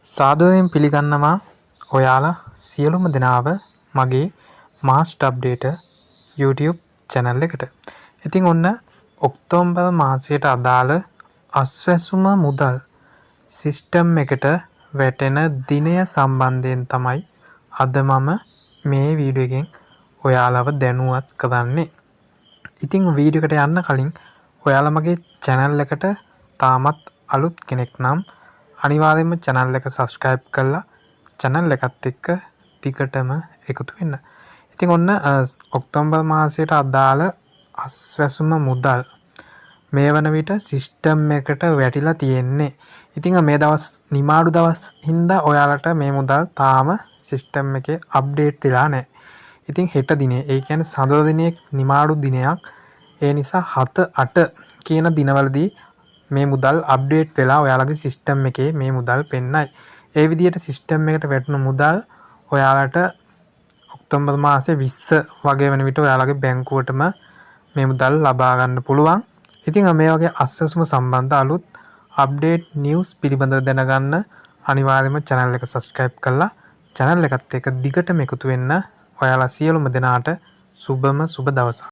සාදරයෙන් පිළිගන්නවා ඔයාලා සියලුම දෙනාව මගේ මාස්ටර් අප්ඩේට් YouTube channel එකට. ඉතින් ඔන්න ඔක්තෝබර් මාසයට අදාළ අස්වැසුම මුදල් සිස්ටම් එකට වැටෙන දිනය සම්බන්ධයෙන් තමයි අද මම මේ වීඩියෝ එකෙන් ඔයාලව දැනුවත් කරන්නේ. ඉතින් වීඩියෝ එකට යන්න කලින් ඔයාලා මගේ channel එකට තාමත් අලුත් කෙනෙක් නම් අනිවාර්යයෙන්ම channel එක subscribe කරලා channel එකත් එක්ක ටිකටම එකතු වෙන්න. ඉතින් ඔන්න ඔක්තෝබර් මාසයට අදාළ අස්වැසුම මුදල් මේ වන විට සිස්ටම් එකට වැටිලා තියෙන්නේ. ඉතින් මේ දවස් නිමාඩු දවස් හින්දා ඔයාලට මේ මුදල් තාම සිස්ටම් එකේ අප්ඩේට් වෙලා නැහැ. ඉතින් හෙට දිනේ ඒ කියන්නේ සඳර දිනේ නිමාඩු දිනයක්. ඒ නිසා 7 8 කියන දිනවලදී මේ මුදල් අප්ඩේට් වෙලා ඔයාලගේ සිස්ටම් එකේ මේ මුදල් පෙන්නයි. ඒ විදිහට සිස්ටම් එකට වැටුණු මුදල් ඔයාලට ඔක්තෝබර් මාසේ 20 වගේ වෙන විට ඔයාලගේ බැංකුවටම මේ මුදල් ලබා ගන්න පුළුවන්. ඉතින් මේ වගේ අස්වැසුම සම්බන්ධ අලුත් අප්ඩේට් නිවුස් පිළිබඳව දැනගන්න අනිවාර්යයෙන්ම channel එක subscribe කරලා channel එකත් එක්ක දිගටම එකතු වෙන්න. ඔයාලා සියලුම දෙනාට සුබම සුබ දවසක්.